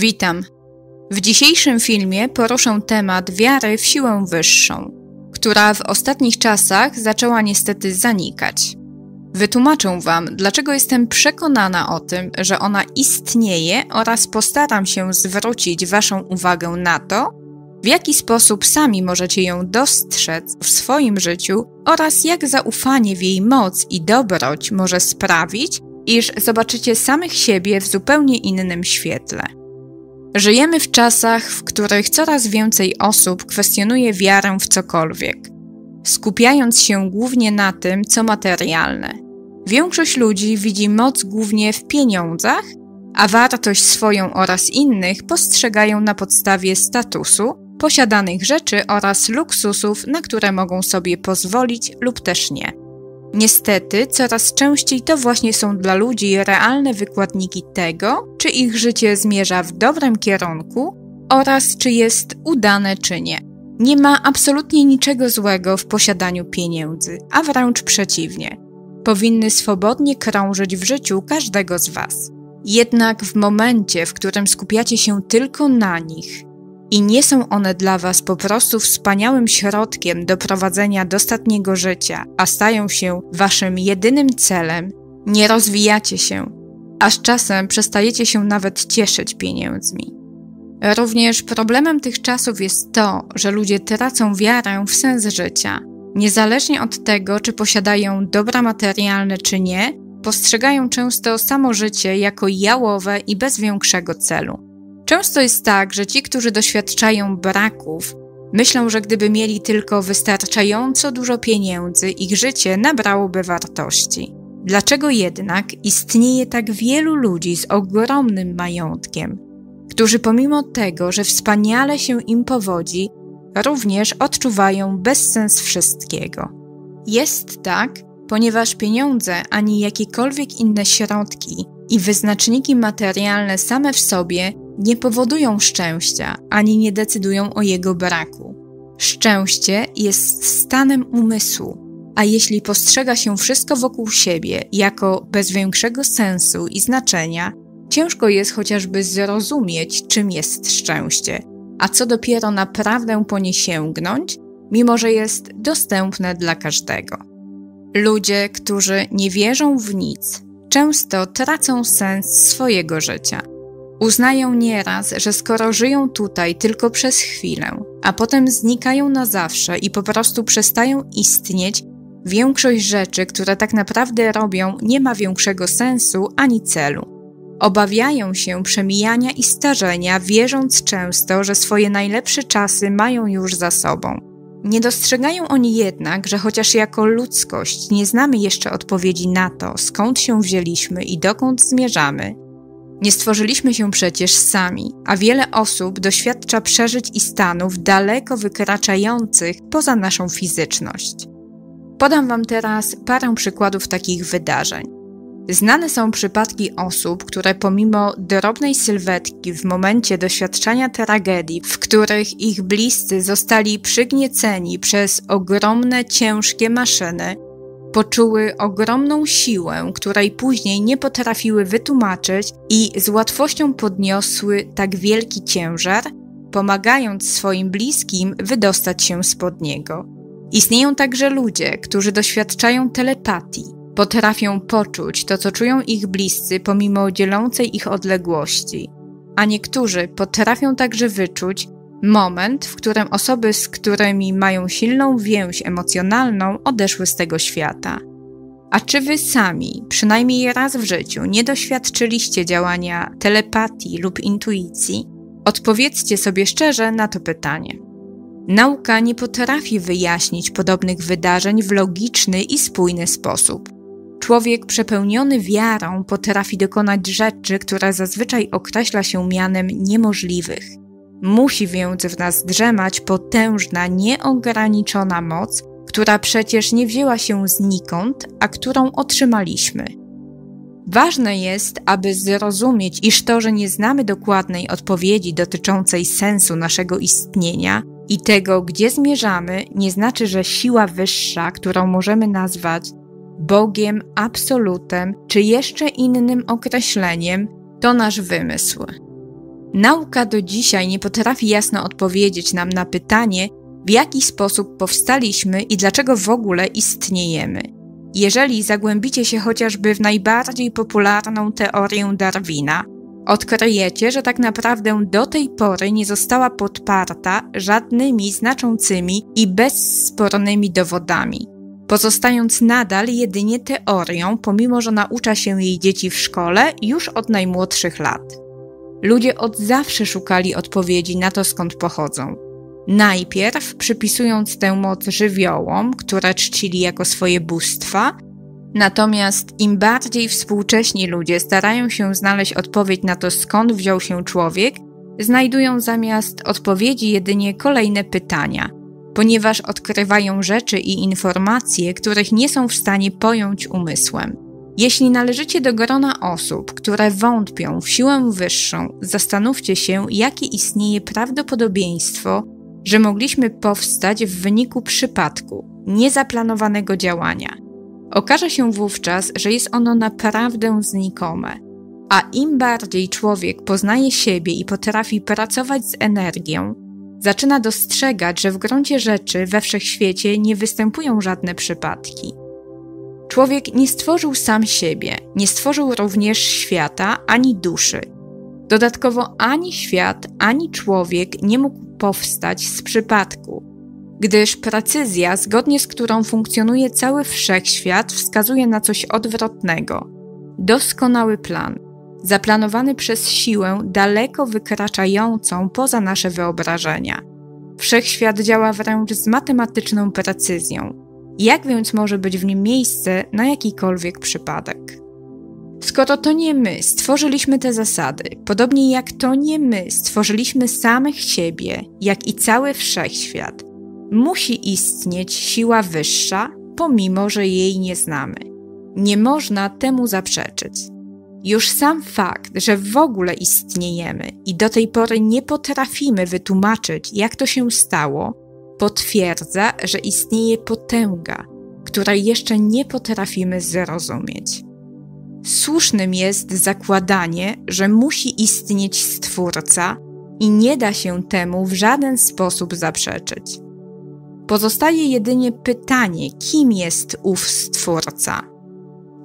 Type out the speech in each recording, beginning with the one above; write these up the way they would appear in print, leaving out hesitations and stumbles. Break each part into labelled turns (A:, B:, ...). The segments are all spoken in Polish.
A: Witam. W dzisiejszym filmie poruszę temat wiary w siłę wyższą, która w ostatnich czasach zaczęła niestety zanikać. Wytłumaczę Wam, dlaczego jestem przekonana o tym, że ona istnieje oraz postaram się zwrócić Waszą uwagę na to, w jaki sposób sami możecie ją dostrzec w swoim życiu oraz jak zaufanie w jej moc i dobroć może sprawić, iż zobaczycie samych siebie w zupełnie innym świetle. Żyjemy w czasach, w których coraz więcej osób kwestionuje wiarę w cokolwiek, skupiając się głównie na tym, co materialne. Większość ludzi widzi moc głównie w pieniądzach, a wartość swoją oraz innych postrzegają na podstawie statusu, posiadanych rzeczy oraz luksusów, na które mogą sobie pozwolić lub też nie. Niestety, coraz częściej to właśnie są dla ludzi realne wykładniki tego, czy ich życie zmierza w dobrym kierunku oraz czy jest udane czy nie. Nie ma absolutnie niczego złego w posiadaniu pieniędzy, a wręcz przeciwnie. Powinny swobodnie krążyć w życiu każdego z Was. Jednak w momencie, w którym skupiacie się tylko na nich i nie są one dla Was po prostu wspaniałym środkiem do prowadzenia dostatniego życia, a stają się Waszym jedynym celem, nie rozwijacie się, aż czasem przestajecie się nawet cieszyć pieniędzmi. Również problemem tych czasów jest to, że ludzie tracą wiarę w sens życia. Niezależnie od tego, czy posiadają dobra materialne czy nie, postrzegają często samo życie jako jałowe i bez większego celu. Często jest tak, że ci, którzy doświadczają braków, myślą, że gdyby mieli tylko wystarczająco dużo pieniędzy, ich życie nabrałoby wartości. Dlaczego jednak istnieje tak wielu ludzi z ogromnym majątkiem, którzy pomimo tego, że wspaniale się im powodzi, również odczuwają bezsens wszystkiego? Jest tak, ponieważ pieniądze ani jakiekolwiek inne środki i wyznaczniki materialne same w sobie nie powodują szczęścia, ani nie decydują o jego braku. Szczęście jest stanem umysłu, a jeśli postrzega się wszystko wokół siebie jako bez większego sensu i znaczenia, ciężko jest chociażby zrozumieć, czym jest szczęście, a co dopiero naprawdę po nie sięgnąć, mimo że jest dostępne dla każdego. Ludzie, którzy nie wierzą w nic, często tracą sens swojego życia. Uznają nieraz, że skoro żyją tutaj tylko przez chwilę, a potem znikają na zawsze i po prostu przestają istnieć, większość rzeczy, które tak naprawdę robią, nie ma większego sensu ani celu. Obawiają się przemijania i starzenia, wierząc często, że swoje najlepsze czasy mają już za sobą. Nie dostrzegają oni jednak, że chociaż jako ludzkość nie znamy jeszcze odpowiedzi na to, skąd się wzięliśmy i dokąd zmierzamy, nie stworzyliśmy się przecież sami, a wiele osób doświadcza przeżyć i stanów daleko wykraczających poza naszą fizyczność. Podam Wam teraz parę przykładów takich wydarzeń. Znane są przypadki osób, które pomimo drobnej sylwetki w momencie doświadczania tragedii, w których ich bliscy zostali przygnieceni przez ogromne, ciężkie maszyny, poczuły ogromną siłę, której później nie potrafiły wytłumaczyć i z łatwością podniosły tak wielki ciężar, pomagając swoim bliskim wydostać się spod niego. Istnieją także ludzie, którzy doświadczają telepatii, potrafią poczuć to, co czują ich bliscy pomimo dzielącej ich odległości, a niektórzy potrafią także wyczuć moment, w którym osoby, z którymi mają silną więź emocjonalną, odeszły z tego świata. A czy Wy sami, przynajmniej raz w życiu, nie doświadczyliście działania telepatii lub intuicji? Odpowiedzcie sobie szczerze na to pytanie. Nauka nie potrafi wyjaśnić podobnych wydarzeń w logiczny i spójny sposób. Człowiek przepełniony wiarą potrafi dokonać rzeczy, które zazwyczaj określa się mianem niemożliwych. Musi więc w nas drzemać potężna, nieograniczona moc, która przecież nie wzięła się znikąd, a którą otrzymaliśmy. Ważne jest, aby zrozumieć, iż to, że nie znamy dokładnej odpowiedzi dotyczącej sensu naszego istnienia i tego, gdzie zmierzamy, nie znaczy, że siła wyższa, którą możemy nazwać Bogiem, absolutem czy jeszcze innym określeniem, to nasz wymysł. Nauka do dzisiaj nie potrafi jasno odpowiedzieć nam na pytanie, w jaki sposób powstaliśmy i dlaczego w ogóle istniejemy. Jeżeli zagłębicie się chociażby w najbardziej popularną teorię Darwina, odkryjecie, że tak naprawdę do tej pory nie została podparta żadnymi znaczącymi i bezspornymi dowodami, pozostając nadal jedynie teorią, pomimo że naucza się jej dzieci w szkole już od najmłodszych lat. Ludzie od zawsze szukali odpowiedzi na to, skąd pochodzą. Najpierw przypisując tę moc żywiołom, które czcili jako swoje bóstwa, natomiast im bardziej współcześni ludzie starają się znaleźć odpowiedź na to, skąd wziął się człowiek, znajdują zamiast odpowiedzi jedynie kolejne pytania, ponieważ odkrywają rzeczy i informacje, których nie są w stanie pojąć umysłem. Jeśli należycie do grona osób, które wątpią w siłę wyższą, zastanówcie się, jakie istnieje prawdopodobieństwo, że mogliśmy powstać w wyniku przypadku, niezaplanowanego działania. Okaże się wówczas, że jest ono naprawdę znikome. A im bardziej człowiek poznaje siebie i potrafi pracować z energią, zaczyna dostrzegać, że w gruncie rzeczy we wszechświecie nie występują żadne przypadki. Człowiek nie stworzył sam siebie, nie stworzył również świata ani duszy. Dodatkowo ani świat, ani człowiek nie mógł powstać z przypadku, gdyż precyzja, zgodnie z którą funkcjonuje cały wszechświat, wskazuje na coś odwrotnego. Doskonały plan, zaplanowany przez siłę daleko wykraczającą poza nasze wyobrażenia. Wszechświat działa wręcz z matematyczną precyzją. Jak więc może być w nim miejsce na jakikolwiek przypadek? Skoro to nie my stworzyliśmy te zasady, podobnie jak to nie my stworzyliśmy samych siebie, jak i cały wszechświat, musi istnieć siła wyższa, pomimo że jej nie znamy. Nie można temu zaprzeczyć. Już sam fakt, że w ogóle istniejemy i do tej pory nie potrafimy wytłumaczyć, jak to się stało, potwierdza, że istnieje potęga, której jeszcze nie potrafimy zrozumieć. Słusznym jest zakładanie, że musi istnieć Stwórca i nie da się temu w żaden sposób zaprzeczyć. Pozostaje jedynie pytanie, kim jest ów Stwórca.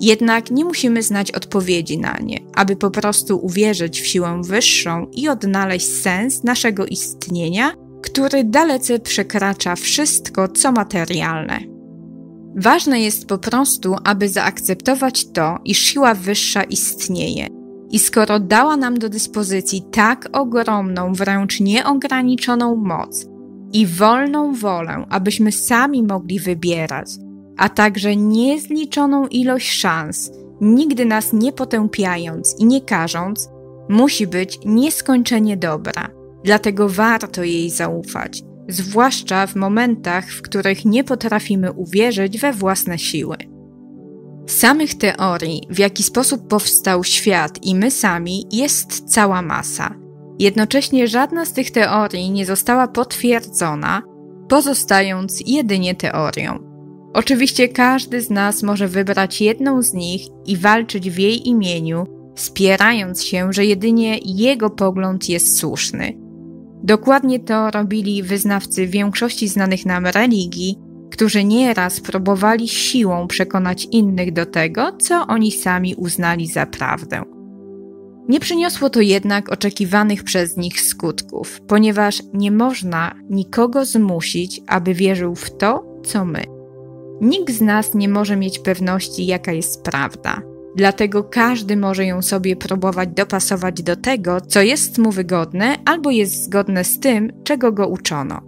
A: Jednak nie musimy znać odpowiedzi na nie, aby po prostu uwierzyć w siłę wyższą i odnaleźć sens naszego istnienia, który dalece przekracza wszystko, co materialne. Ważne jest po prostu, aby zaakceptować to, iż siła wyższa istnieje. I skoro dała nam do dyspozycji tak ogromną, wręcz nieograniczoną moc i wolną wolę, abyśmy sami mogli wybierać, a także niezliczoną ilość szans, nigdy nas nie potępiając i nie karząc, musi być nieskończenie dobra. Dlatego warto jej zaufać, zwłaszcza w momentach, w których nie potrafimy uwierzyć we własne siły. Samych teorii, w jaki sposób powstał świat i my sami, jest cała masa. Jednocześnie żadna z tych teorii nie została potwierdzona, pozostając jedynie teorią. Oczywiście każdy z nas może wybrać jedną z nich i walczyć w jej imieniu, spierając się, że jedynie jego pogląd jest słuszny. Dokładnie to robili wyznawcy większości znanych nam religii, którzy nieraz próbowali siłą przekonać innych do tego, co oni sami uznali za prawdę. Nie przyniosło to jednak oczekiwanych przez nich skutków, ponieważ nie można nikogo zmusić, aby wierzył w to, co my. Nikt z nas nie może mieć pewności, jaka jest prawda. Dlatego każdy może ją sobie próbować dopasować do tego, co jest mu wygodne albo jest zgodne z tym, czego go uczono.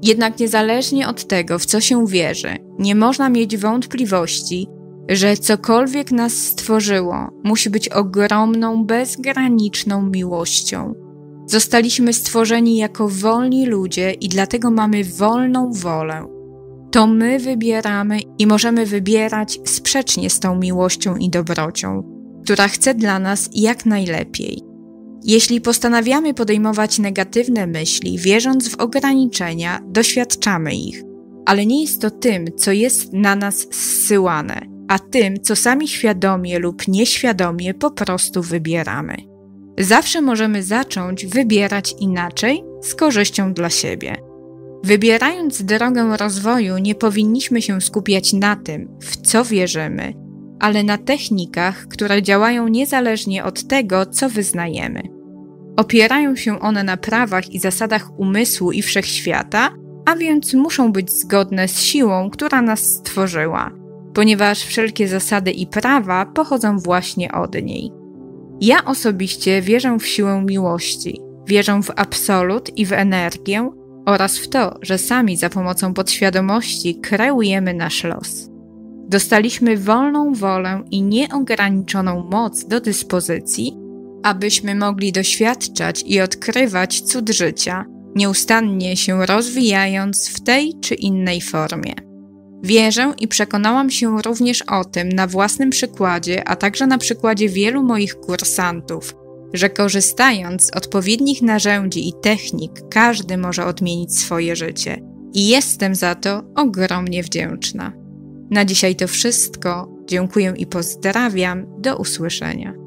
A: Jednak niezależnie od tego, w co się wierzy, nie można mieć wątpliwości, że cokolwiek nas stworzyło, musi być ogromną, bezgraniczną miłością. Zostaliśmy stworzeni jako wolni ludzie i dlatego mamy wolną wolę. To my wybieramy i możemy wybierać sprzecznie z tą miłością i dobrocią, która chce dla nas jak najlepiej. Jeśli postanawiamy podejmować negatywne myśli, wierząc w ograniczenia, doświadczamy ich, ale nie jest to tym, co jest na nas zsyłane, a tym, co sami świadomie lub nieświadomie po prostu wybieramy. Zawsze możemy zacząć wybierać inaczej, z korzyścią dla siebie. Wybierając drogę rozwoju, nie powinniśmy się skupiać na tym, w co wierzymy, ale na technikach, które działają niezależnie od tego, co wyznajemy. Opierają się one na prawach i zasadach umysłu i wszechświata, a więc muszą być zgodne z siłą, która nas stworzyła, ponieważ wszelkie zasady i prawa pochodzą właśnie od niej. Ja osobiście wierzę w siłę miłości, wierzę w absolut i w energię oraz w to, że sami za pomocą podświadomości kreujemy nasz los. Dostaliśmy wolną wolę i nieograniczoną moc do dyspozycji, abyśmy mogli doświadczać i odkrywać cud życia, nieustannie się rozwijając w tej czy innej formie. Wierzę i przekonałam się również o tym na własnym przykładzie, a także na przykładzie wielu moich kursantów, że korzystając z odpowiednich narzędzi i technik, każdy może odmienić swoje życie. I jestem za to ogromnie wdzięczna. Na dzisiaj to wszystko. Dziękuję i pozdrawiam. Do usłyszenia.